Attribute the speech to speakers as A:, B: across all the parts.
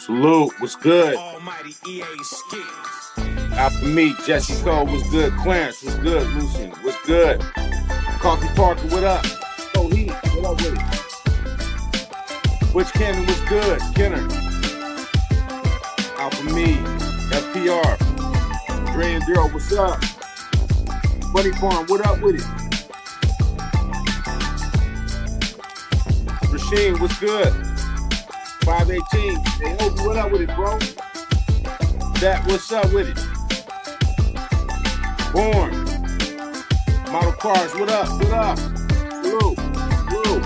A: Salute, what's good?
B: Almighty EA skills.
A: After me, Jesse Cole, what's good? Clarence, what's good? Lucian, what's good? Coffee Parker, what up? Oh, Heat, what up with it? Butch Cannon, what's good? Kenner. Alpha Me, FPR. Dre and Daryl, what's up? Bunny Farm, what up with it? Rasheen, what's good? 518. Hey, Obi, what up with it, bro? That, what's up with it? Born. Model Cars, what up? What up? Salute. Salute.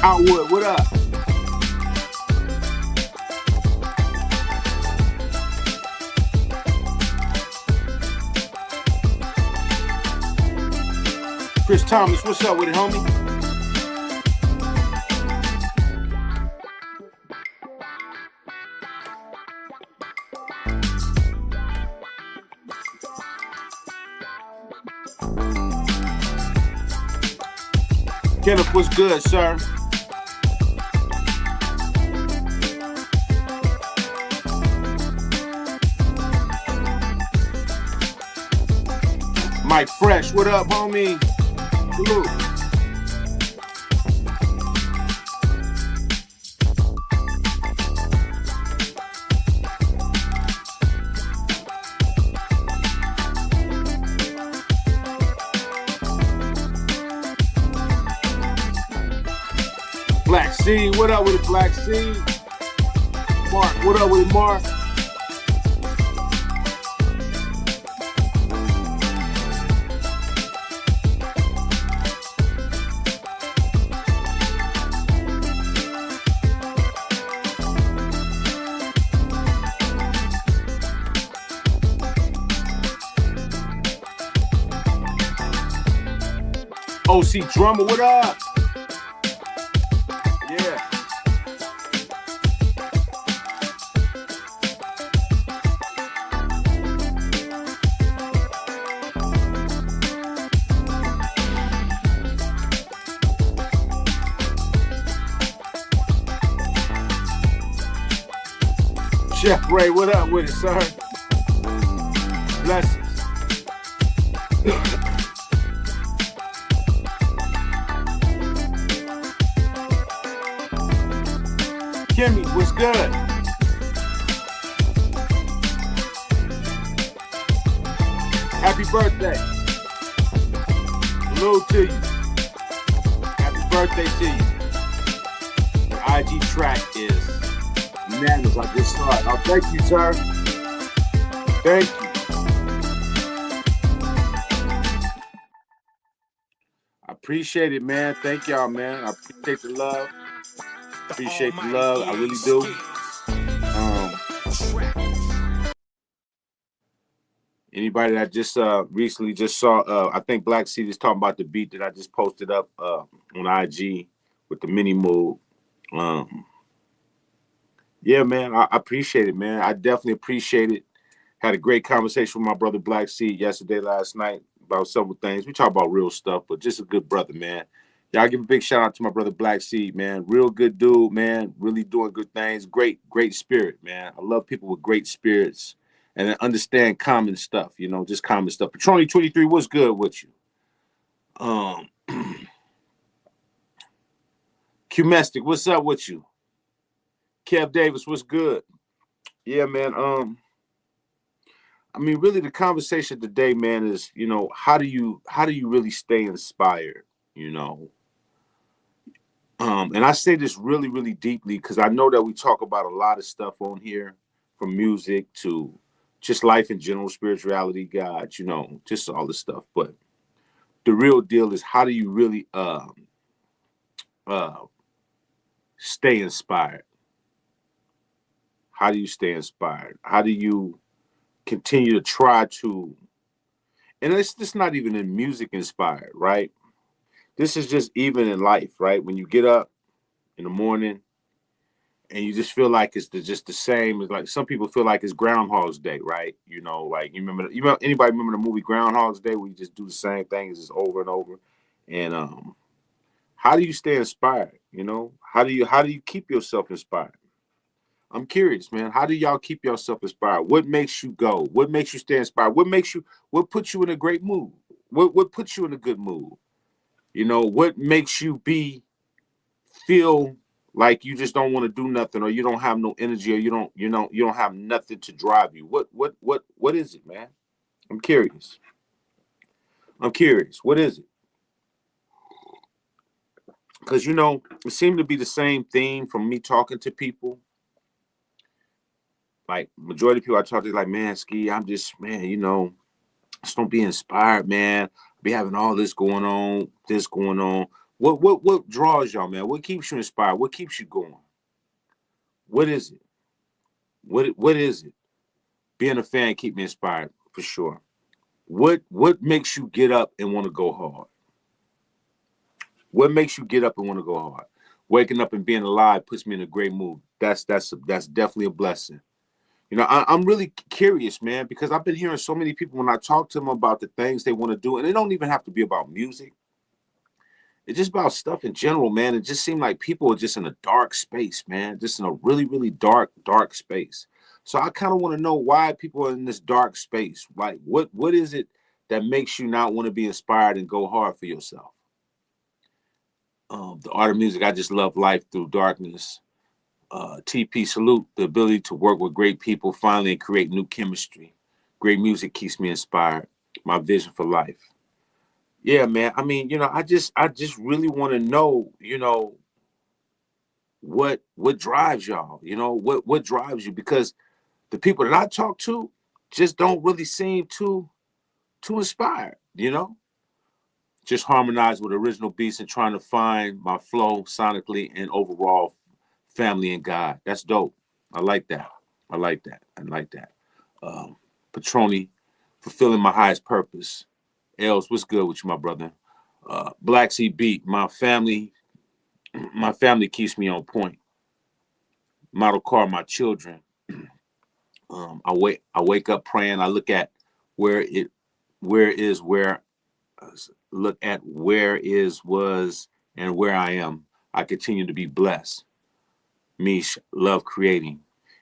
A: Outwood, what up? Chris Thomas, what's up with it, homie? Kenneth, what's good, sir? Mike Fresh, what up, homie? Salute. Black Seed, what up with it, Black Seed? Mark, what up with it, Mark? OC Drummer, what up? Yeah. Chef Ray, what up with it, sir? Blessings. Kimmy, what's good? Happy birthday. Salute to you. Happy birthday to you. The IG track is bananas. I just saw it. Oh, thank you, sir. Thank you. I appreciate it, man. Thank y'all, man. I appreciate the love. Appreciate the love. I really do. Anybody that just recently just saw, I think Black Seed is talking about the beat that I just posted up on IG with the mini move. Yeah, man, I appreciate it, man. I definitely appreciate it. Had a great conversation with my brother Black Seed last night about several things. We talk about real stuff, but just a good brother, man. Y'all give a big shout out to my brother Black Seed, man. Real good dude, man. Really doing good things. Great spirit, man. I love people with great spirits and that understand common stuff, you know, just common stuff. Patroni 23, what's good with you? Q-Mestic, what's up with you? Kev Davis, what's good? Yeah, man. I mean, really the conversation today, man, is, you know, how do you really stay inspired, you know? And I say this really, really deeply because I know that we talk about a lot of stuff on here, from music to just life in general, spirituality, God, you know, just all this stuff. But the real deal is, how do you really stay inspired? How do you stay inspired? How do you continue to try to, and it's just not even in music inspired, right? This is just even in life, right? When you get up in the morning and you just feel like it's just the same. It's like some people feel like it's Groundhog's Day, right? You know, like anybody remember the movie Groundhog's Day where you just do the same thing just over and over? And how do you stay inspired? You know, how do you keep yourself inspired? I'm curious, man. How do y'all keep yourself inspired? What makes you go? What makes you stay inspired? What puts you in a great mood? What puts you in a good mood? You know, what makes you feel like you just don't want to do nothing, or you don't have no energy, or you don't have nothing to drive you? What is it, man? I'm curious. I'm curious. What is it? Because it seemed to be the same theme from me talking to people. Like majority of people I talk to, like, man, Ski, I'm just, man, just don't be inspired, man. Be having all this going on. What draws y'all, man? What keeps you inspired? What keeps you going? What is it? What is it? Being a fan keep me inspired for sure. What makes you get up and want to go hard? What makes you get up and want to go hard? Waking up and being alive puts me in a great mood. That's definitely a blessing. I'm really curious, man, because I've been hearing so many people when I talk to them about the things they want to do, and it don't even have to be about music. It's just about stuff in general, man. It just seemed like people are just in a dark space, man, just in a really, really dark space. So I kind of want to know why people are in this dark space. Like, what is it that makes you not want to be inspired and go hard for yourself? The art of music. I just love life through darkness. TP salute, the ability to work with great people finally and create new chemistry. Great music keeps me inspired. My vision for life. Yeah, man. I mean, I just really want to know, what drives y'all. What drives you, because the people that I talk to just don't really seem too inspired. Just harmonize with original beats and trying to find my flow sonically and overall family and God. That's dope. I like that. I like that. I like that. Um, Petroni, fulfilling my highest purpose. Els, what's good with you, my brother? Black Sea Beat, my family keeps me on point. Model car, my children. I wake up praying. I look at where it, where is where, look at where is was and where I am. I continue to be blessed. Mish, love creating.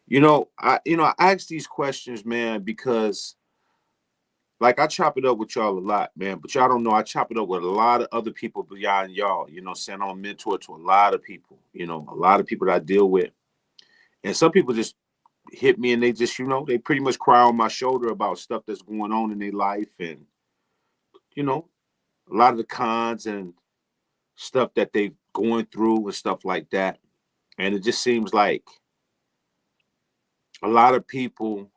A: I ask these questions, man, because like I chop it up with y'all a lot, man, but y'all don't know I chop it up with a lot of other people beyond y'all. Saying I'm a mentor to a lot of people, a lot of people that I deal with. And some people just hit me and they just, they pretty much cry on my shoulder about stuff that's going on in their life, and, you know, a lot of the cons and stuff that they've going through and stuff like that. And it just seems like a lot of people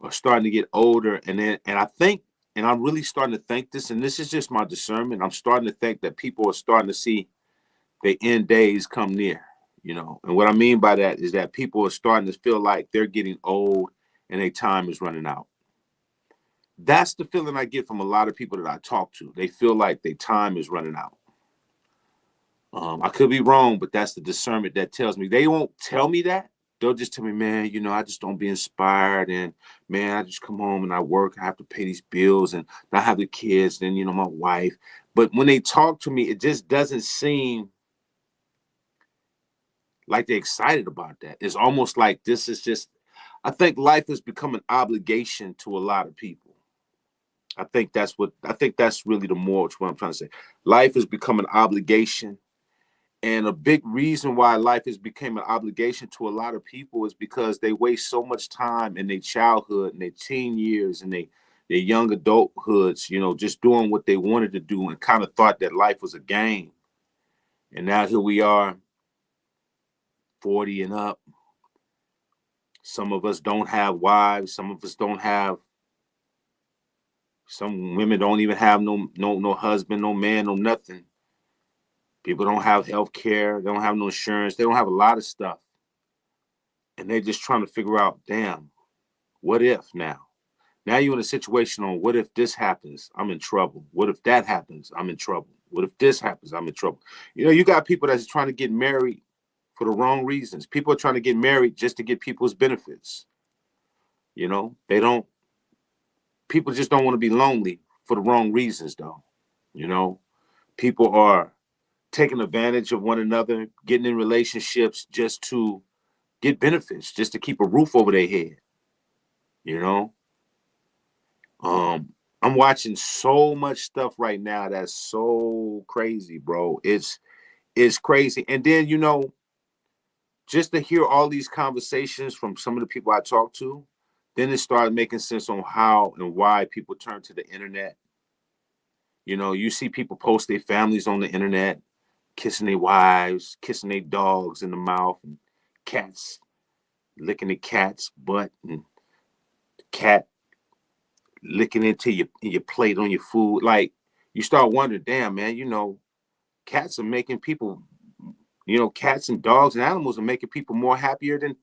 A: are starting to get older, and I think, and I'm really starting to think this, and this is just my discernment. I'm starting to think that people are starting to see their end days come near. And what I mean by that is that people are starting to feel like they're getting old and their time is running out. That's the feeling I get from a lot of people that I talk to. They feel like their time is running out. I could be wrong, but that's the discernment that tells me. They won't tell me that. They'll just tell me, man, I just don't be inspired. And man, I just come home and I work. I have to pay these bills and I have the kids, then, my wife. But when they talk to me, it just doesn't seem like they're excited about that. It's almost like this is just, I think life has become an obligation to a lot of people. I think that's really the moral to what I'm trying to say. Life has become an obligation. And a big reason why life has become an obligation to a lot of people is because they waste so much time in their childhood and their teen years and their young adulthoods, just doing what they wanted to do and kind of thought that life was a game. And now here we are, 40 and up. Some of us don't have wives. Some of us don't have. Some women don't even have no husband, no man, no nothing. People don't have health care. They don't have no insurance. They don't have a lot of stuff. And they're just trying to figure out, damn, what if now? Now you're in a situation on what if this happens, I'm in trouble. What if that happens, I'm in trouble. What if this happens, I'm in trouble. You know, you got people that's trying to get married for the wrong reasons. People are trying to get married just to get people's benefits. You know, they don't, people just don't want to be lonely for the wrong reasons, though. You know, people are taking advantage of one another, getting in relationships just to get benefits, just to keep a roof over their head. You know, I'm watching so much stuff right now that's so crazy, bro. It's crazy. And then, you know, just to hear all these conversations from some of the people I talk to, then it started making sense on how and why people turn to the internet. You know, you see people post their families on the internet, kissing their wives, kissing their dogs in the mouth, and cats licking the cat's butt, and the cat licking into your plate on your food. Like, you start wondering, damn, man, you know, cats are making people, you know, cats and dogs and animals are making people more happier than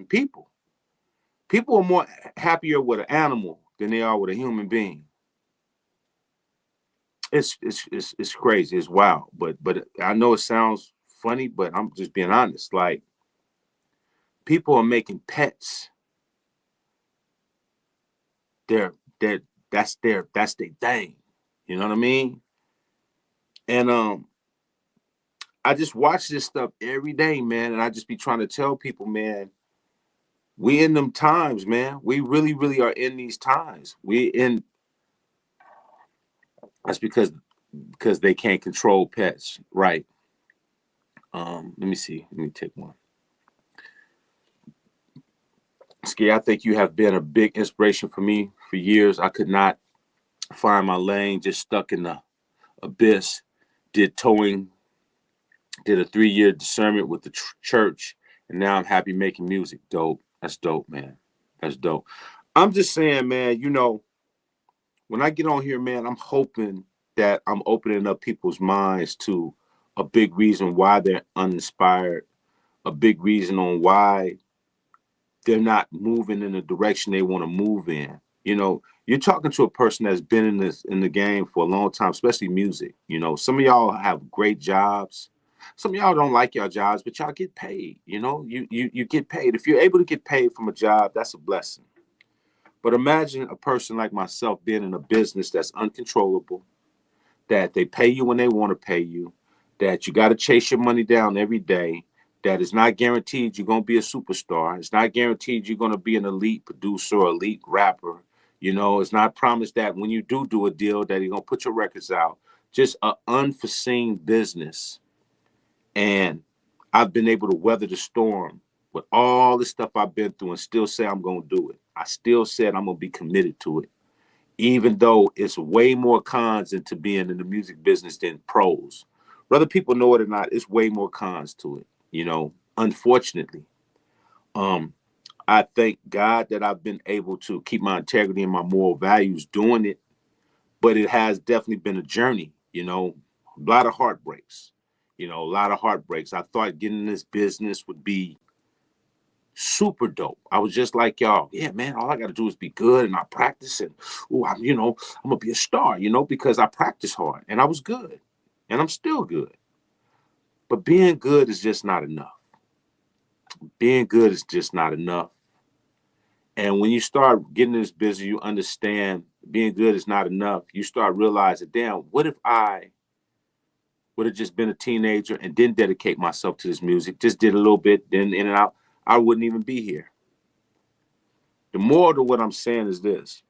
A: people. People are more happier with an animal than they are with a human being. It's crazy. It's wild. But I know it sounds funny, but I'm just being honest. Like, people are making pets their that's their thing. You know what I mean? And I just watch this stuff every day, man, and I just be trying to tell people, man, we in them times, man. We really, really are in these times. We in That's because they can't control pets, right? Let me see. Let me take one. Ski, I think you have been a big inspiration for me for years. I could not find my lane, just stuck in the abyss. Did towing, did a 3 year discernment with the church, and now I'm happy making music. Dope. That's dope, man. That's dope. I'm just saying, man, you know, when I get on here, man, I'm hoping that I'm opening up people's minds to a big reason why they're uninspired, a big reason on why they're not moving in the direction they want to move in. You know, you're talking to a person that's been in the game for a long time, especially music. You know, some of y'all have great jobs. Some of y'all don't like your jobs, but y'all get paid. You know, you get paid. If you're able to get paid from a job, that's a blessing. But imagine a person like myself being in a business that's uncontrollable, that they pay you when they want to pay you, that you got to chase your money down every day, that it's not guaranteed you're going to be a superstar. It's not guaranteed you're going to be an elite producer or elite rapper. You know, it's not promised that when you do a deal that you're going to put your records out. Just an unforeseen business. And I've been able to weather the storm with all the stuff I've been through and still say I'm going to do it. I still said I'm going to be committed to it, even though it's way more cons into being in the music business than pros. Whether people know it or not, it's way more cons to it, you know, unfortunately. Um, I thank God that I've been able to keep my integrity and my moral values doing it, but it has definitely been a journey, you know, a lot of heartbreaks, you know, a lot of heartbreaks. I thought getting in this business would be super dope. I was just like y'all. Yeah, man, all I got to do is be good and I practice and you know, I'm gonna be a star, you know, because I practice hard and I was good and I'm still good. But being good is just not enough. Being good is just not enough. And when you start getting this busy, you understand being good is not enough. You start realizing, damn, what if I would have just been a teenager and didn't dedicate myself to this music, just did a little bit, then in and out, I wouldn't even be here. The moral to what I'm saying is this.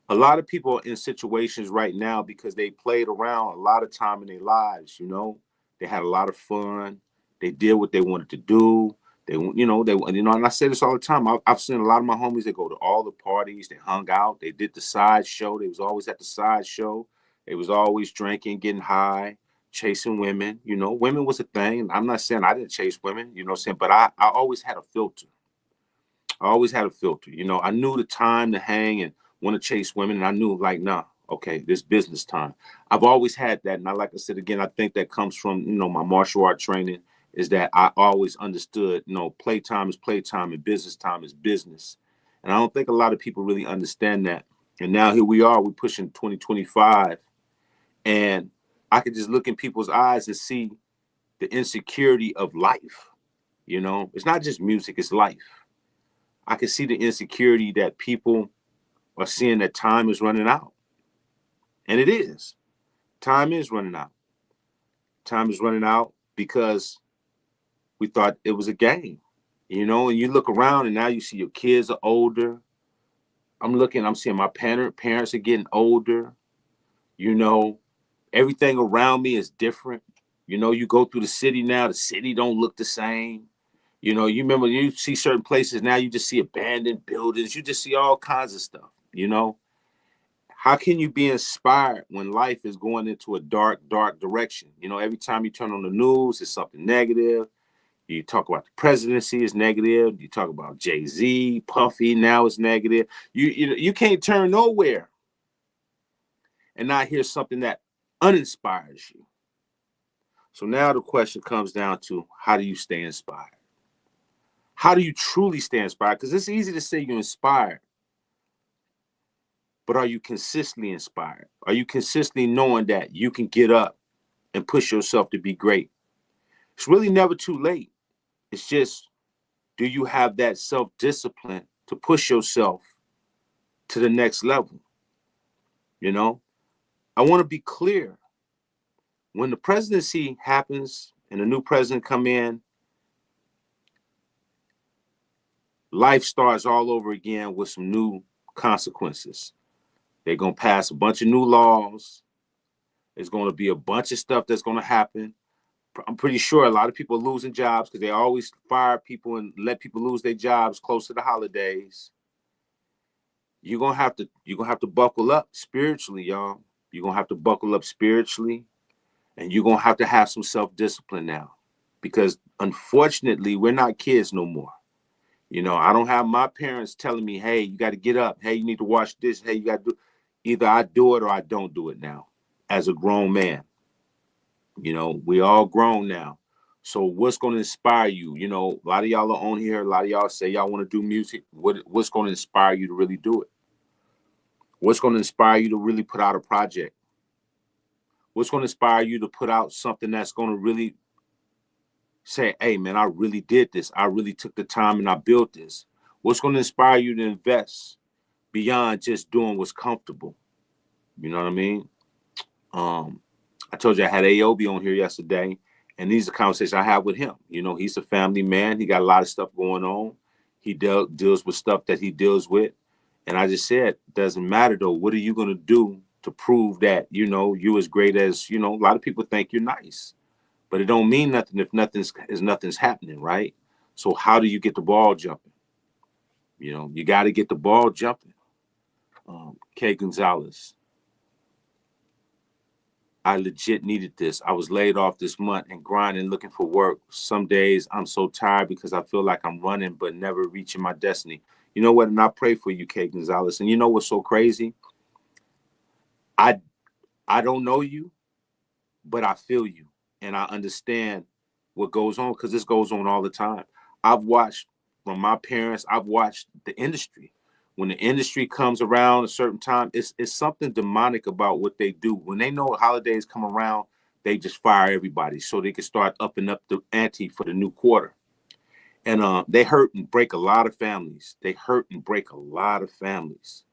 A: A lot of people are in situations right now because they played around a lot of time in their lives. You know, they had a lot of fun. They did what they wanted to do. And I say this all the time. I've seen a lot of my homies that go to all the parties. They hung out. They did the side show. They was always at the side show. They was always drinking, getting high, chasing women. You know, women was a thing. I'm not saying I didn't chase women. You know what I'm saying? But I always had a filter. I always had a filter. You know, I knew the time to hang and want to chase women, and I knew like, nah, okay, this business time. I've always had that, and like I said again, I think that comes from my martial art training. Is that I always understood, playtime is playtime and business time is business, And I don't think a lot of people really understand that. And now here we are, we're pushing 2025. And I could just look in people's eyes and see the insecurity of life. You know, it's not just music, it's life. I can see the insecurity that people are seeing that time is running out. And it is. Time is running out. Time is running out because we thought it was a game. You know, and you look around and now you see your kids are older. I'm seeing my parents are getting older. You know, everything around me is different. You know, you go through the city now, the city don't look the same. You know, you remember you see certain places now, you just see abandoned buildings. You just see all kinds of stuff, you know. How can you be inspired when life is going into a dark, dark direction? You know, every time you turn on the news, it's something negative. You talk about the presidency is negative. You talk about Jay-Z, Puffy, now it's negative. You can't turn nowhere and not hear something that uninspires you. So now the question comes down to, how do you stay inspired? How do you truly stay inspired? Because it's easy to say you're inspired, but are you consistently inspired? Are you consistently knowing that you can get up and push yourself to be great? It's really never too late. It's just, do you have that self-discipline to push yourself to the next level? You know, I want to be clear. When the presidency happens and a new president come in, life starts all over again with some new consequences. They're going to pass a bunch of new laws. There's going to be a bunch of stuff that's going to happen. I'm pretty sure a lot of people are losing jobs because they always fire people and let people lose their jobs close to the holidays. You're gonna have to buckle up spiritually, y'all. You're gonna have to buckle up spiritually, and you're gonna have to have some self-discipline now. Because unfortunately, we're not kids no more. You know, I don't have my parents telling me, hey, you got to get up. Hey, you need to watch this. Hey, you got to do. Either I do it or I don't do it now as a grown man. You know, we all grown now. So what's going to inspire you? You know, a lot of y'all are on here. A lot of y'all say y'all want to do music. What's going to inspire you to really do it? What's going to inspire you to really put out a project? What's going to inspire you to put out something that's going to really say, hey, man, I really did this. I really took the time and I built this. What's going to inspire you to invest beyond just doing what's comfortable? You know what I mean? I told you I had AOB on here yesterday, and these are conversations I have with him. You know, he's a family man. He got a lot of stuff going on. He deals with stuff that he deals with. And I just said, doesn't matter though. What are you going to do to prove that, you know, you as great as, you know, a lot of people think you're nice, but it don't mean nothing if nothing's happening, right? So how do you get the ball jumping? You know, you got to get the ball jumping. K. Gonzalez, I legit needed this. I was laid off this month and grinding, looking for work. Some days I'm so tired because I feel like I'm running but never reaching my destiny. You know what? And I pray for you, K. Gonzalez. And you know what's so crazy? I don't know you, but I feel you. And I understand what goes on because this goes on all the time. I've watched from my parents, I've watched the industry. When the industry comes around a certain time, it's something demonic about what they do. When they know holidays come around, they just fire everybody so they can start upping up the ante for the new quarter. And they hurt and break a lot of families. They hurt and break a lot of families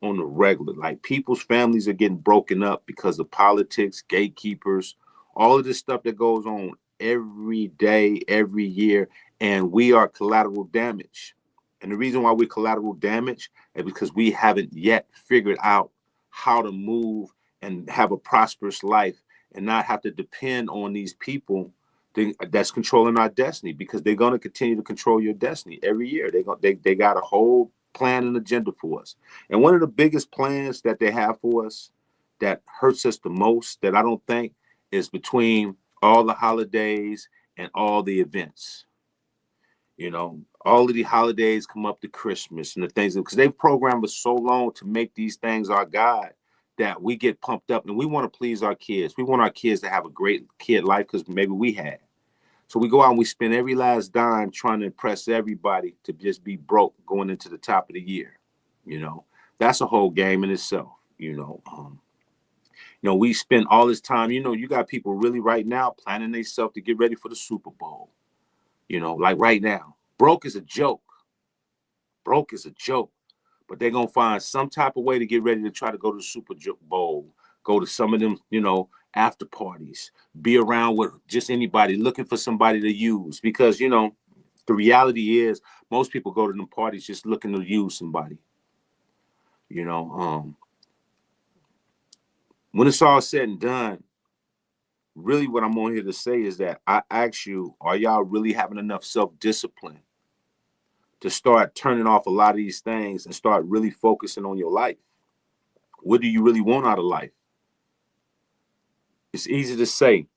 A: on the regular. Like people's families are getting broken up because of politics, gatekeepers, all of this stuff that goes on every day, every year. And we are collateral damage. And the reason why we're collateral damage is because we haven't yet figured out how to move and have a prosperous life and not have to depend on these people that's controlling our destiny, because they're going to continue to control your destiny every year. They got a whole plan and agenda for us. And one of the biggest plans that they have for us that hurts us the most, that I don't think, is between all the holidays and all the events. You know, all of the holidays come up to Christmas and the things, because they've programmed us so long to make these things our God that we get pumped up and we want to please our kids. We want our kids to have a great kid life because maybe we had. So we go out and we spend every last dime trying to impress everybody to just be broke going into the top of the year. You know, that's a whole game in itself. We spend all this time. You got people really right now planning themselves to get ready for the Super Bowl. Like right now, broke is a joke. Broke is a joke. But they're gonna find some type of way to get ready to try to go to the Super Bowl, go to some of them, after parties, be around with just anybody, looking for somebody to use. Because the reality is, most people go to them parties just looking to use somebody. You know, when it's all said and done, really what I'm on here to say is that I ask you, are y'all really having enough self-discipline to start turning off a lot of these things and start really focusing on your life? What do you really want out of life? It's easy to say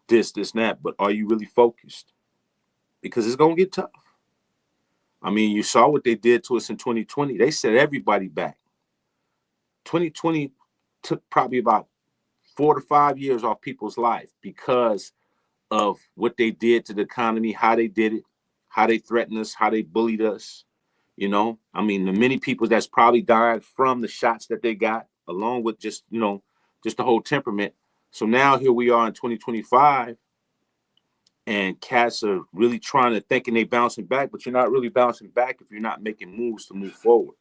A: this, and that, but are you really focused? Because it's going to get tough. I mean, you saw what they did to us in 2020. They set everybody back. 2020 took probably about 4 to 5 years off people's life because of what they did to the economy, how they did it, how they threatened us, how they bullied us. I mean, the many people that's probably died from the shots that they got, along with just the whole temperament. So now here we are in 2025, and cats are really trying to thinking they bouncing back, but you're not really bouncing back if you're not making moves to move forward.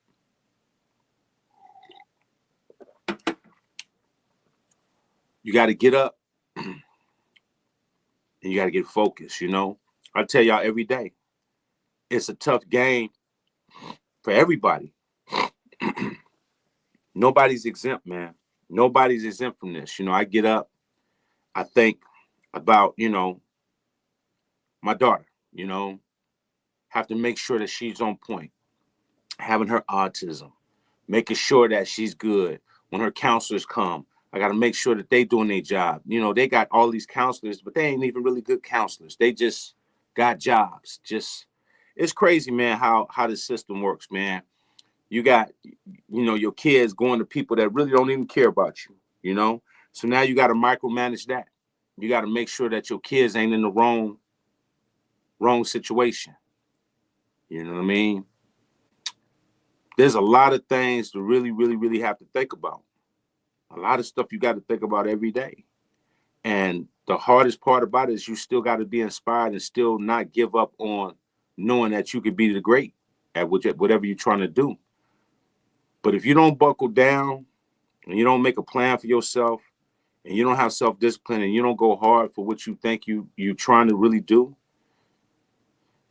A: You got to get up and you got to get focused. I tell y'all every day, it's a tough game for everybody. Nobody's exempt, man. Nobody's exempt from this. I get up, I think about, my daughter, have to make sure that she's on point, having her autism, making sure that she's good. When her counselors come, I got to make sure that they doing their job. They got all these counselors, but they ain't even really good counselors. They just got jobs. It's crazy, man, how the system works, man. You got, your kids going to people that really don't even care about you. So now you got to micromanage that. You got to make sure that your kids ain't in the wrong situation. You know what I mean? There's a lot of things to really, really, really have to think about. A lot of stuff you got to think about every day. And the hardest part about it is you still got to be inspired and still not give up on knowing that you could be the great at whatever you're trying to do. But if you don't buckle down and you don't make a plan for yourself and you don't have self-discipline and you don't go hard for what you think you're trying to really do,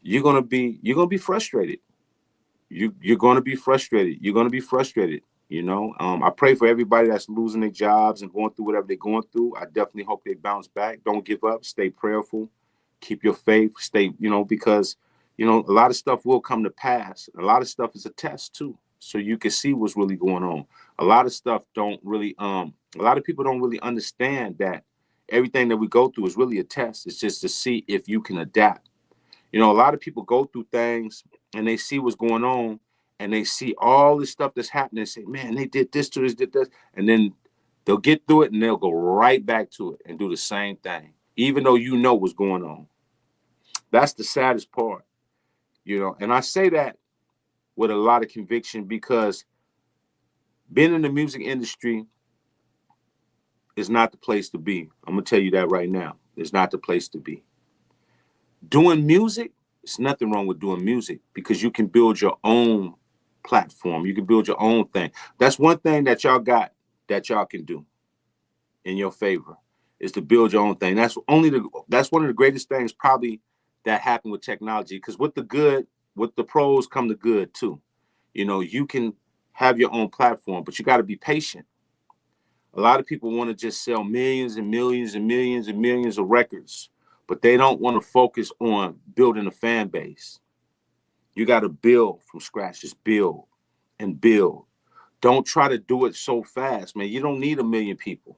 A: you're gonna be frustrated. You're gonna be frustrated. You're gonna be frustrated. I pray for everybody that's losing their jobs and going through whatever they're going through. I definitely hope they bounce back. Don't give up. Stay prayerful. Keep your faith. Stay, because a lot of stuff will come to pass. A lot of stuff is a test too, so you can see what's really going on. A lot of stuff don't really. A lot of people don't really understand that everything that we go through is really a test. It's just to see if you can adapt. A lot of people go through things and they see what's going on and they see all this stuff that's happening and say, man, they did this to us, did this. And then they'll get through it and they'll go right back to it and do the same thing, even though what's going on. That's the saddest part, And I say that with a lot of conviction because being in the music industry is not the place to be. I'm going to tell you that right now. It's not the place to be. Doing music, there's nothing wrong with doing music because you can build your own platform. You can build your own thing. That's one thing that y'all got that y'all can do in your favor is to build your own thing. That's one of the greatest things probably that happened with technology because with the pros come the good too. You can have your own platform, but you got to be patient. A lot of people want to just sell millions and millions and millions and millions of records, but they don't want to focus on building a fan base. You got to build from scratch. Just build and build. Don't try to do it so fast, man. You don't need 1 million people.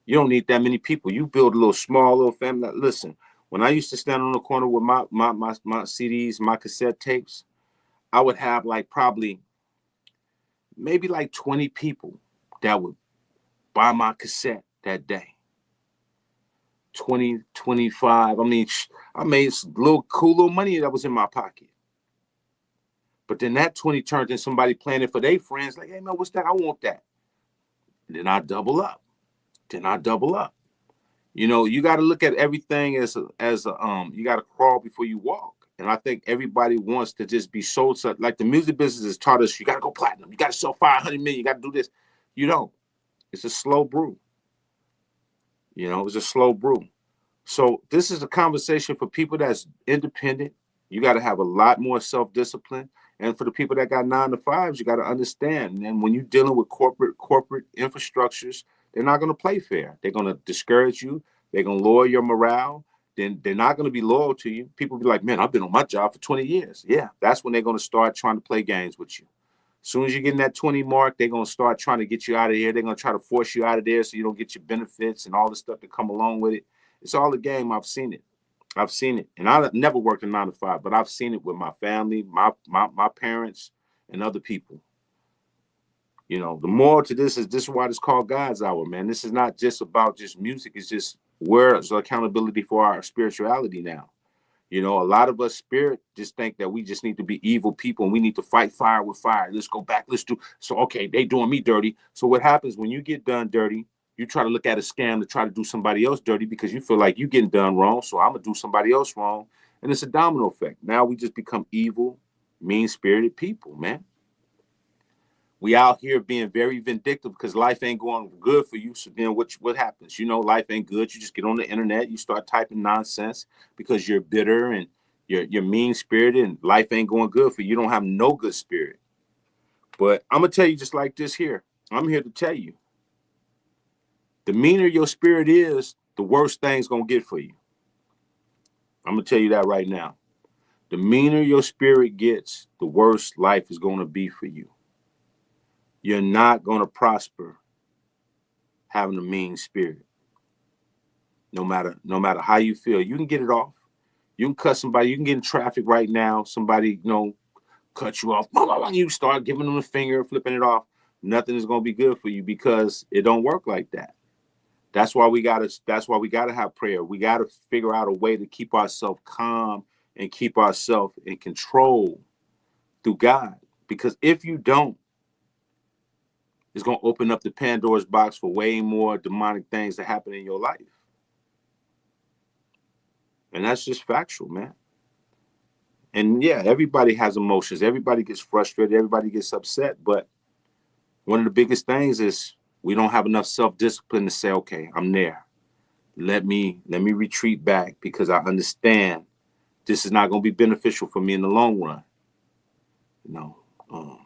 A: You don't need that many people. You build a small little family. Listen, when I used to stand on the corner with my CDs, my cassette tapes, I would have maybe 20 people that would buy my cassette that day. 20, 25. I mean, I made little cool little money that was in my pocket. But then that 20 turned into somebody playing it for their friends. Like, hey, man, what's that? I want that. And then I double up. Then I double up. You know, you got to look at everything as you got to crawl before you walk. And I think everybody wants to just be sold. Like the music business has taught us, you got to go platinum. You got to sell 500 million. You got to do this. You don't. It's a slow brew. You know, it's a slow brew. So this is a conversation for people that's independent. You got to have a lot more self-discipline. And for the people that got 9 to 5s, you got to understand. And when you're dealing with corporate infrastructures, they're not going to play fair. They're going to discourage you. They're going to lower your morale. Then they're not going to be loyal to you. People be like, man, I've been on my job for 20 years. Yeah, that's when they're going to start trying to play games with you. As soon as you get in that 20 mark, they're going to start trying to get you out of here. They're going to try to force you out of there so you don't get your benefits and all the stuff that come along with it. It's all a game. I've seen it. I've seen it. And I never worked a 9 to 5, but I've seen it with my family, my parents, and other people. You know, the moral to this is why it's called God's Hour, man. This is not just about just music. It's just where's the accountability for our spirituality now. You know, a lot of us spirit just think that we just need to be evil people and we need to fight fire with fire. Let's go back. Let's do. So, okay, they doing me dirty. So what happens when you get done dirty? You try to look at a scam to try to do somebody else dirty because you feel like you're getting done wrong. So I'm going to do somebody else wrong. And it's a domino effect. Now we just become evil, mean-spirited people, man. We out here being very vindictive because life ain't going good for you. So then what happens? You know, life ain't good. You just get on the internet, you start typing nonsense because you're bitter and you're mean spirited and life ain't going good for you. You don't have no good spirit. But I'm gonna tell you just like this here. I'm here to tell you. The meaner your spirit is, the worse things gonna get for you. I'm gonna tell you that right now. The meaner your spirit gets, the worse life is gonna be for you. You're not gonna prosper having a mean spirit. No matter how you feel, you can get it off. You can cut somebody. You can get in traffic right now. Somebody, cut you off. You start giving them the finger, flipping it off. Nothing is gonna be good for you because it don't work like that. That's why we gotta have prayer. We gotta figure out a way to keep ourselves calm and keep ourselves in control through God. Because if you don't, it's gonna open up the Pandora's box for way more demonic things that happen in your life. And that's just factual, man. And yeah, everybody has emotions. Everybody gets frustrated. Everybody gets upset. But one of the biggest things is we don't have enough self-discipline to say, okay, I'm there. Let me retreat back because I understand this is not going to be beneficial for me in the long run. You know,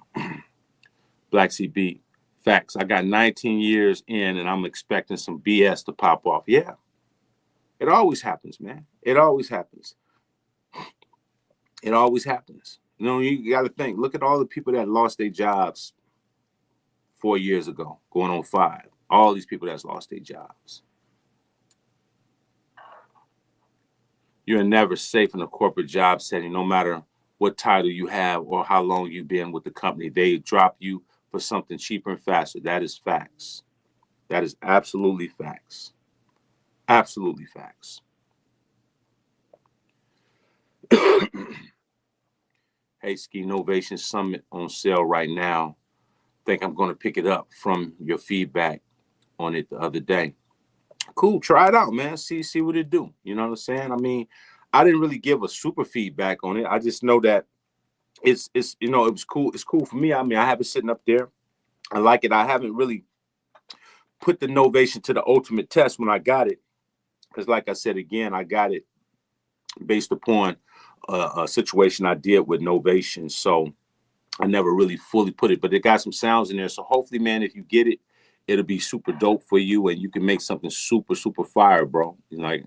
A: Black Sea Beat, facts. I got 19 years in and I'm expecting some BS to pop off. Yeah, it always happens, man. It always happens. It always happens. You know, you got to think. Look at all the people that lost their jobs 4 years ago, going on 5. All these people that's lost their jobs. You're never safe in a corporate job setting, no matter what title you have or how long you've been with the company. They drop you for something cheaper and faster. That is facts. That is absolutely facts. Absolutely facts. Hey, Ski Innovation Summit on sale right now. Think I'm going to pick it up from your feedback on it the other day. Cool, try it out, man. See what it do. You know what I'm saying? I mean, I didn't really give a super feedback on it. I just know that it's it was cool. It's cool for me. I mean, I have it sitting up there. I like it. I haven't really put the Novation to the ultimate test when I got it, because like I said again, I got it based upon a situation I did with Novation. So I never really fully put it, but it got some sounds in there. So hopefully, man, if you get it, it'll be super dope for you and you can make something super, super fire, bro. Like,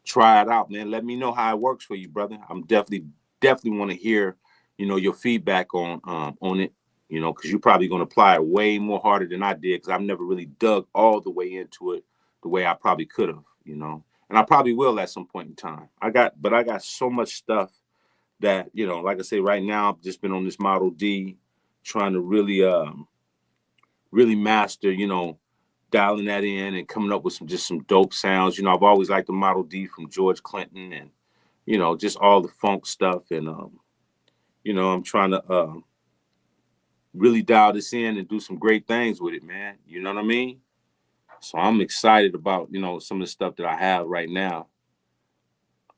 A: try it out, man. Let me know how it works for you, brother. I'm definitely want to hear, your feedback on it, because you're probably going to apply it way more harder than I did because I've never really dug all the way into it the way I probably could have, and I probably will at some point in time. I got so much stuff that, like I say, right now, I've just been on this Model D trying to really master, dialing that in and coming up with some dope sounds. You know, I've always liked the Model D from George Clinton, and you know, just all the funk stuff. And you know, I'm trying to really dial this in and do some great things with it, man. You know what I mean? So I'm excited about, you know, some of the stuff that I have right now.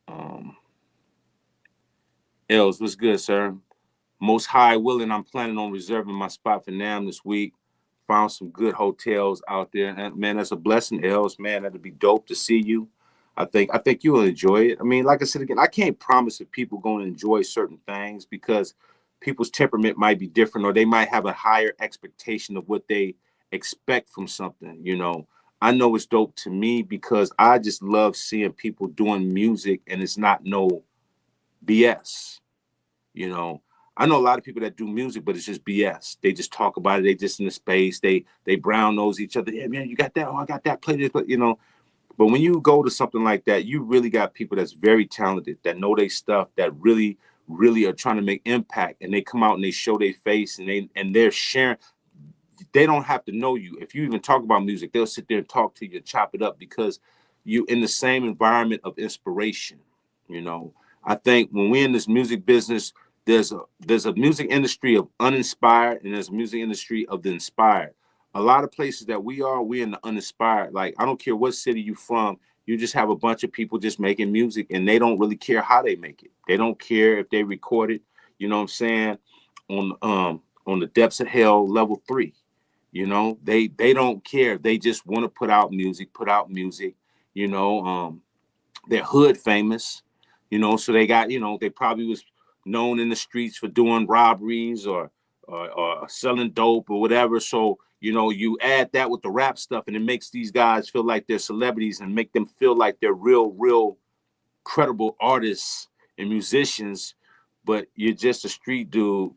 A: Um, Els, what's good, sir? Most high willing, I'm planning on reserving my spot for Nam this week. Found some good hotels out there, and man, that's a blessing. Els, man, that'd be dope to see you. I think you'll enjoy it. I mean, like I said again, I can't promise if people going to enjoy certain things because people's temperament might be different, or they might have a higher expectation of what they expect from something. You know, I know it's dope to me because I just love seeing people doing music, and it's not no BS. You know, I know a lot of people that do music, but it's just BS. They just talk about it. They just in the space. They brown nose each other. Yeah, man, you got that. Oh, I got that. Play this. But you know, but when you go to something like that, you really got people that's very talented, that know their stuff, that really are trying to make impact, and they come out and they show their face, and they're sharing. They don't have to know you. If you even talk about music, they'll sit there and talk to you, chop it up because you in the same environment of inspiration. You know, I think when we're in this music business, there's a music industry of uninspired, and there's a music industry of the inspired. A lot of places that we're in the uninspired. Like I don't care what city you from, you just have a bunch of people just making music, and they don't really care how they make it. They don't care if they record it. You know what I'm saying? On the depths of hell level 3. You know, they don't care. They just want to put out music. You know, they're hood famous. You know, so they got, you know, they probably was known in the streets for doing robberies or selling dope or whatever. So you know, you add that with the rap stuff, and it makes these guys feel like they're celebrities and make them feel like they're real credible artists and musicians. But you're just a street dude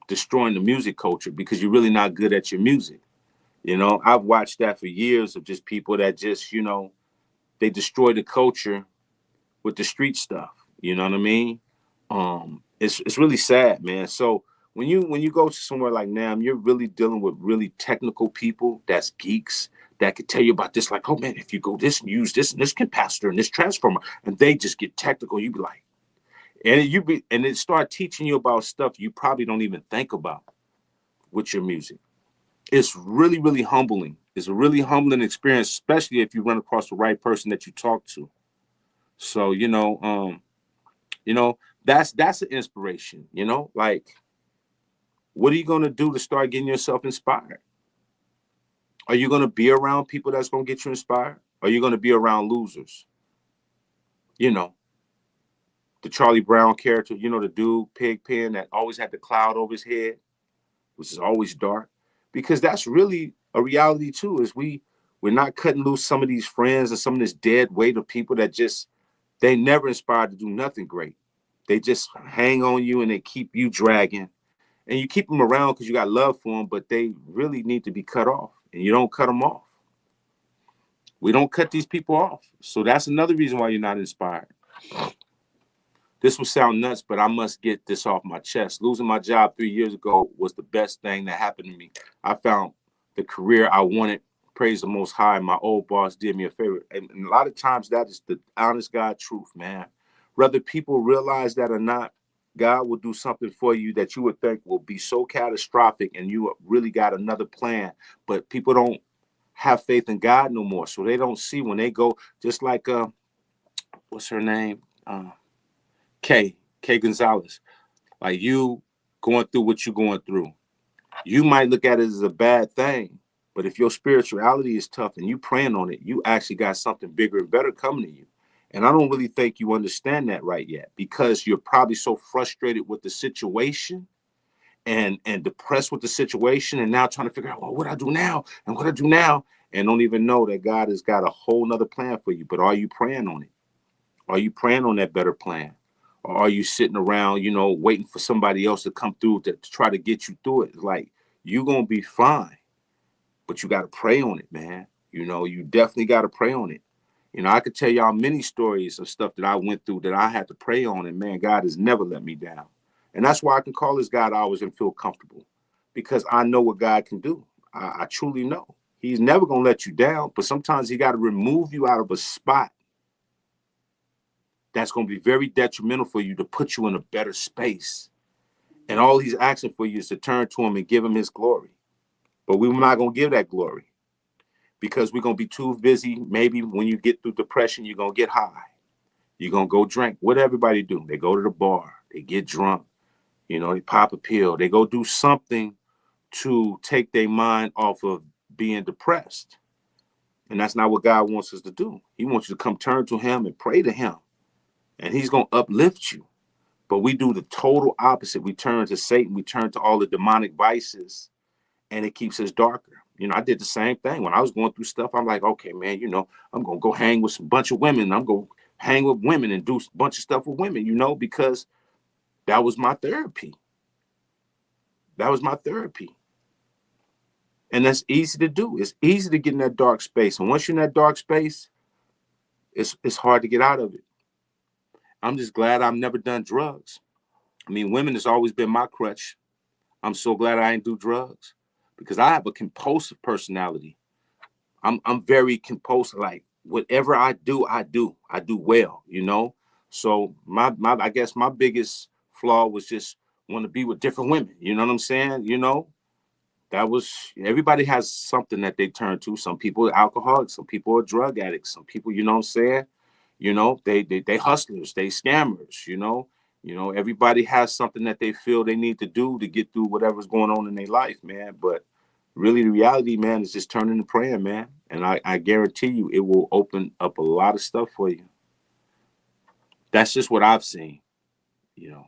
A: destroying the music culture because you're really not good at your music. You know, I've watched that for years of just people that just, you know, they destroy the culture with the street stuff. You know what I mean? It's really sad, man. So when you go to somewhere like NAM, you're really dealing with really technical people that's geeks that could tell you about this, like, oh man, if you go this and use this and this capacitor and this transformer, and they just get technical, you be like, and it start teaching you about stuff you probably don't even think about with your music. It's really humbling. It's a really humbling experience, especially if you run across the right person that you talk to. So you know, that's an inspiration. You know, like what are you gonna do to start getting yourself inspired? Are you gonna be around people that's gonna get you inspired? Are you gonna be around losers? You know, the Charlie Brown character. You know, the dude Pigpen that always had the cloud over his head, which is always dark, because that's really a reality too. Is we're not cutting loose some of these friends and some of this dead weight of people that just they never inspired to do nothing great. They just hang on you and they keep you dragging, and you keep them around because you got love for them, but they really need to be cut off, and you don't cut them off. We don't cut these people off, so that's another reason why you're not inspired. This will sound nuts, but I must get this off my chest. Losing my job 3 years ago was the best thing that happened to me. I found the career I wanted. Praise the Most High. My old boss did me a favor. And a lot of times that is the honest God truth, man. Whether people realize that or not, God will do something for you that you would think will be so catastrophic and you really got another plan. But people don't have faith in God no more. So they don't see when they go, just like, what's her name? K Gonzalez, like you going through what you're going through. You might look at it as a bad thing, but if your spirituality is tough and you praying on it, you actually got something bigger and better coming to you. And I don't really think you understand that right yet because you're probably so frustrated with the situation and depressed with the situation and now trying to figure out, well, what I do now and what I do now, and don't even know that God has got a whole nother plan for you. But are you praying on it? Are you praying on that better plan? Or are you sitting around, you know, waiting for somebody else to come through to try to get you through it? It's like, you're going to be fine, but you got to pray on it, man. You know, you definitely got to pray on it. You know, I could tell y'all many stories of stuff that I went through that I had to pray on, and man, God has never let me down. And that's why I can call this God always and feel comfortable because I know what God can do. I truly know. He's never going to let you down, but sometimes he got to remove you out of a spot that's going to be very detrimental for you to put you in a better space. And all he's asking for you is to turn to him and give him his glory. But we're not going to give that glory because we're going to be too busy. Maybe when you get through depression, you're going to get high. You're going to go drink. What everybody do? They go to the bar. They get drunk. You know, they pop a pill. They go do something to take their mind off of being depressed. And that's not what God wants us to do. He wants you to come turn to him and pray to him. And he's going to uplift you. But we do the total opposite. We turn to Satan. We turn to all the demonic vices, and it keeps us darker. You know, I did the same thing. When I was going through stuff, I'm like, okay, man, you know, I'm going to go hang with some bunch of women. I'm going to hang with women and do a bunch of stuff with women, you know, because that was my therapy. That was my therapy. And that's easy to do. It's easy to get in that dark space. And once you're in that dark space, it's hard to get out of it. I'm just glad I've never done drugs. I mean, women has always been my crutch. I'm so glad I ain't do drugs because I have a compulsive personality. I'm very compulsive. Like whatever I do well, you know. So my I guess my biggest flaw was just want to be with different women. You know what I'm saying? You know, that was everybody has something that they turn to. Some people are alcoholics, some people are drug addicts, some people, you know what I'm saying? You know, they hustlers, they scammers, you know. You know, everybody has something that they feel they need to do to get through whatever's going on in their life, man. But really the reality, man, is just turning and praying, man. And I guarantee you it will open up a lot of stuff for you. That's just what I've seen, you know.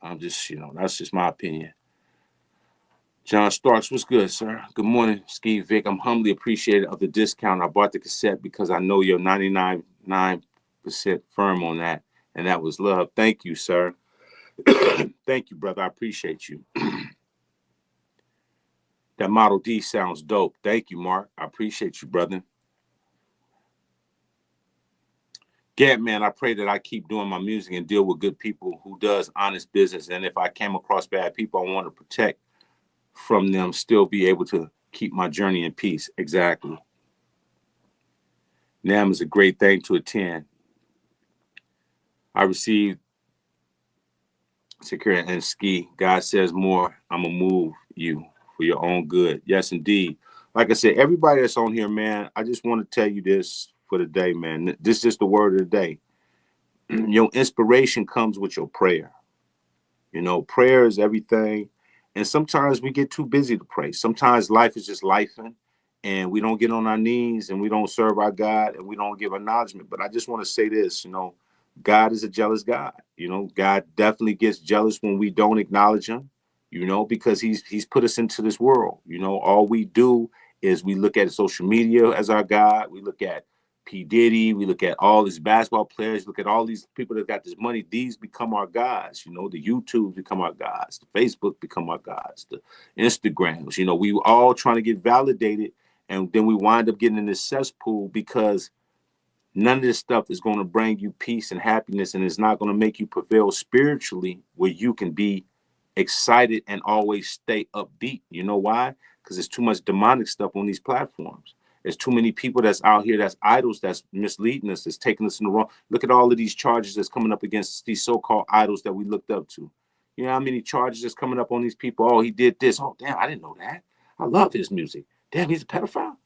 A: I'm just, you know, that's just my opinion. John Starks, what's good, sir? Good morning, Ski Vic. I'm humbly appreciative of the discount. I bought the cassette because I know you're 99.9% firm on that, and that was love. Thank you, sir. Thank you, brother. I appreciate you. That Model D sounds dope. Thank you, Mark. I appreciate you, brother. Yeah, man, I pray that I keep doing my music and deal with good people who does honest business. And if I came across bad people, I want to protect from them, still be able to keep my journey in peace. Exactly. NAM is a great thing to attend. I received Secure and Ski. God says more. I'm going to move you for your own good. Yes, indeed. Like I said, everybody that's on here, man, I just want to tell you this for the day, man. This is the word of the day. Your inspiration comes with your prayer. You know, prayer is everything. And sometimes we get too busy to pray. Sometimes life is just lifing and we don't get on our knees and we don't serve our God and we don't give acknowledgement. But I just want to say this, you know, God is a jealous God. You know, God definitely gets jealous when we don't acknowledge him, you know, because he's put us into this world. You know, all we do is we look at social media as our God. We look at P. Diddy, we look at all these basketball players, look at all these people that got this money. These become our gods. You know, the YouTube become our gods, the Facebook become our gods, the Instagrams. You know, we were all trying to get validated, and then we wind up getting in this cesspool because none of this stuff is going to bring you peace and happiness, and it's not going to make you prevail spiritually where you can be excited and always stay upbeat. You know why? Because there's too much demonic stuff on these platforms. There's too many people that's out here that's idols that's misleading us, that's taking us in the wrong. Look at all of these charges that's coming up against these so-called idols that we looked up to. You know how many charges that's coming up on these people? Oh, he did this. Oh, damn, I didn't know that. I love his music. Damn, he's a pedophile.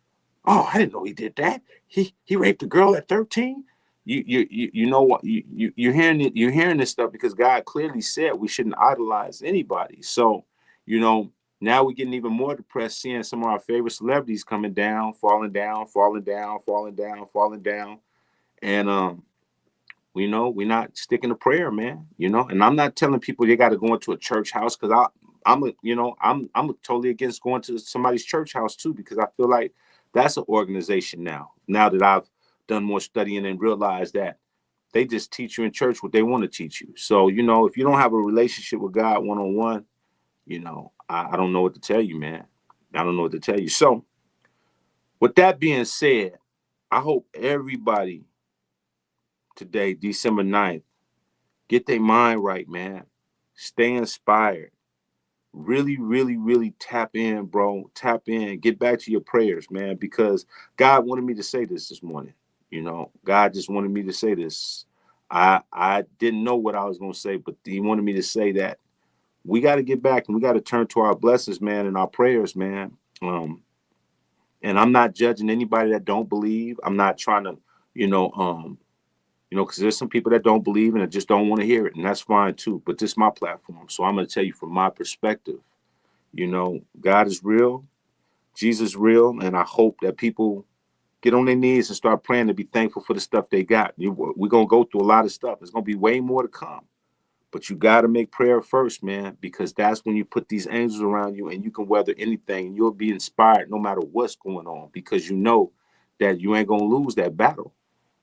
A: Oh, I didn't know he did that. He raped a girl at 13. You know what you're hearing this stuff because God clearly said we shouldn't idolize anybody. So, you know, now we're getting even more depressed seeing some of our favorite celebrities coming down, falling down, falling down, falling down, falling down. And you know, we're not sticking to prayer, man. You know, and I'm not telling people they got to go into a church house because I'm totally against going to somebody's church house too because I feel like that's an organization now. Now that I've done more studying and realized that they just teach you in church what they want to teach you. So, you know, if you don't have a relationship with God one-on-one, you know, I don't know what to tell you, man. I don't know what to tell you. So, with that being said, I hope everybody today, December 9th, get their mind right, man. Stay inspired. really, really, really tap in, bro. Tap in. Get back to your prayers, man, because God wanted me to say this morning. You know, God just wanted me to say this. I didn't know what I was going to say, but He wanted me to say that we got to get back and we got to turn to our blessings, man, and our prayers, man. And I'm not judging anybody that don't believe. I'm not trying to, you know, because there's some people that don't believe and that just don't want to hear it, and that's fine too. But this is my platform, so I'm going to tell you from my perspective. You know, God is real, Jesus is real, and I hope that people get on their knees and start praying to be thankful for the stuff they got. We're going to go through a lot of stuff. There's going to be way more to come. But you got to make prayer first, man, because that's when you put these angels around you and you can weather anything. And you'll be inspired no matter what's going on because you know that you ain't going to lose that battle.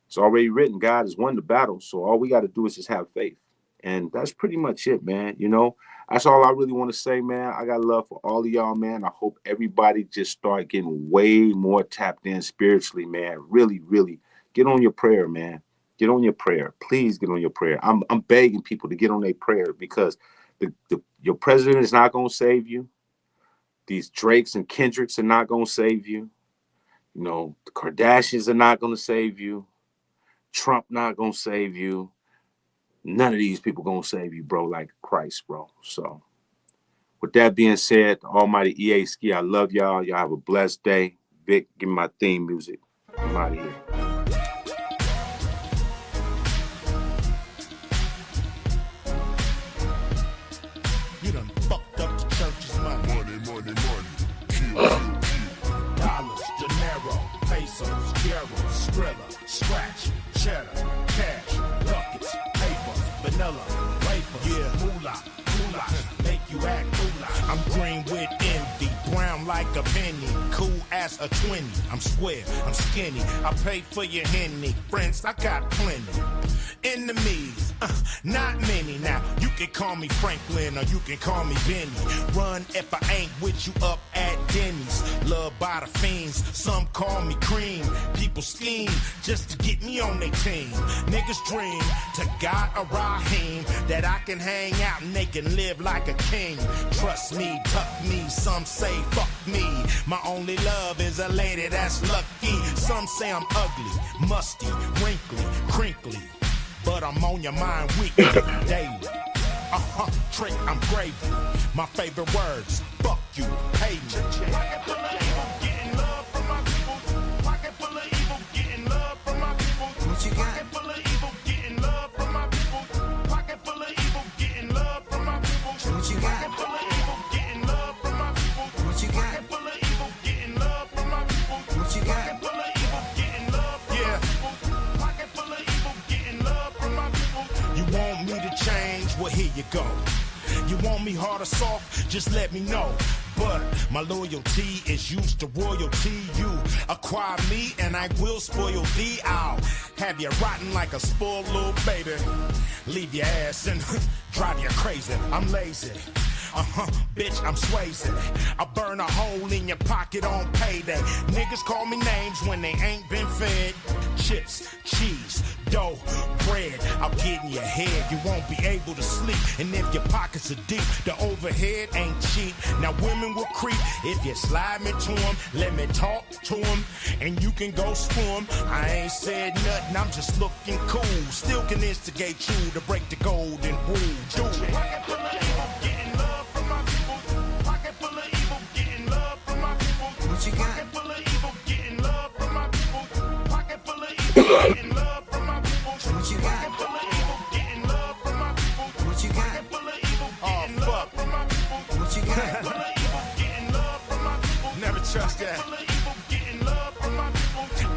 A: It's already written. God has won the battle. So all we got to do is just have faith. And that's pretty much it, man. You know, that's all I really want to say, man. I got love for all of y'all, man. I hope everybody just start getting way more tapped in spiritually, man. Really, really get on your prayer, man. Get on your prayer. Please get on your prayer. I'm begging people to get on their prayer because your president is not going to save you. These Drakes and Kendricks are not going to save you. You know, the Kardashians are not going to save you. Trump not going to save you. None of these people going to save you, bro, like Christ, bro. So with that being said, the almighty EA Ski, I love y'all. Y'all have a blessed day. Vic, give me my theme music. I'm out of here.
C: You done fucked up the church's money. Money. Dollars, dinero, pesos, euros, Skrilla, scratch, cheddar, cash, ducats, paper, vanilla, wafer, yeah, moolah, goulash, make you act foolish. I'm green with envy, brown like a penny, cool as a 20. I'm square, I'm skinny, I pay for your Henny. Friends, I got plenty. Enemies, not many. Now, you can call me Franklin or you can call me Benny. Run if I ain't with you up at Denny's. Loved by the fiends, some call me cream. People scheme just to get me on their team. Niggas dream to God or Raheem that I can hang out and they can live like a king. Trust me, tuck me, some say fuck me. My only love is a lady that's lucky. Some say I'm ugly, musty, wrinkly, crinkly. But I'm on your mind weekly, daily. Trick, I'm gravy. My favorite words, fuck you, pay me. Pocket full of evil, getting love from my people. Pocket full of evil, getting love from my people. What you got? Pocket full of evil, getting love from my people. Pocket full of evil, getting love from my people. What you got? Pocket full of evil, getting love from my people. What you got? Pocket full of evil, getting love from my people. What you got? Pocket full of evil, getting love from my people. Pocket full of evil, getting love from my people. You want me to change? Well, here you go. You want me hard or soft? Just let me know. But my loyalty is used to royalty. You acquire me and I will spoil thee. I'll have you rotten like a spoiled little baby. Leave your ass and drive you crazy. I'm lazy. Bitch, I'm Swayze. I burn a hole in your pocket on payday. Niggas call me names when they ain't been fed. Chips, cheese, dough, bread. I'll get in your head, you won't be able to sleep. And if your pockets are deep, the overhead ain't cheap. Now women will creep if you slide me to them. Let me talk to them, and you can go screw 'em. I ain't said nothing, I'm just looking cool. Still can instigate you to break the golden rule. Do it. Pocket full of evil, getting love from my people. Pocket full of evil, getting love from my people. What you got? Pocket full of evil, getting love from my people. Pocket full of evil, getting love from my people. What you got? Pocket full of evil, getting love from my people. What you got? Pocket full of evil, getting love from my people. What you got? Pocket full of evil, getting love from my people. Never trust that. Pocket full of evil, getting love from my people.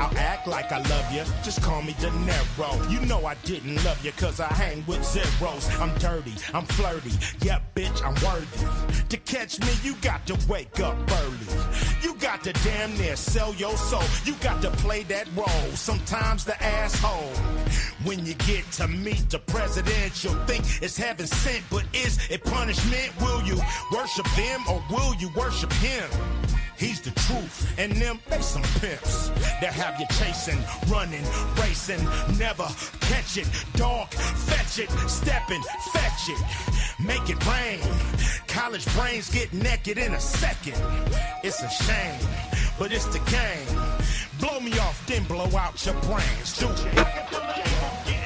C: I'll act like I love you, just call me De Niro. You know I didn't love you cause I hang with zeros. I'm dirty, I'm flirty, yeah bitch, I'm worthy. To catch me, you got to wake up early. You got to damn near sell your soul. You got to play that role, sometimes the asshole. When you get to meet the president, you'll think it's heaven sent, but is it punishment? Will you worship them or will you worship him? He's the truth, and them, they some pimps. They'll have you chasing, running, racing, never catch it. Dog, fetch it, stepping, fetch it. make it rain. College brains get naked in a second. It's a shame, but it's the game. Blow me off, then blow out your brains. Do it.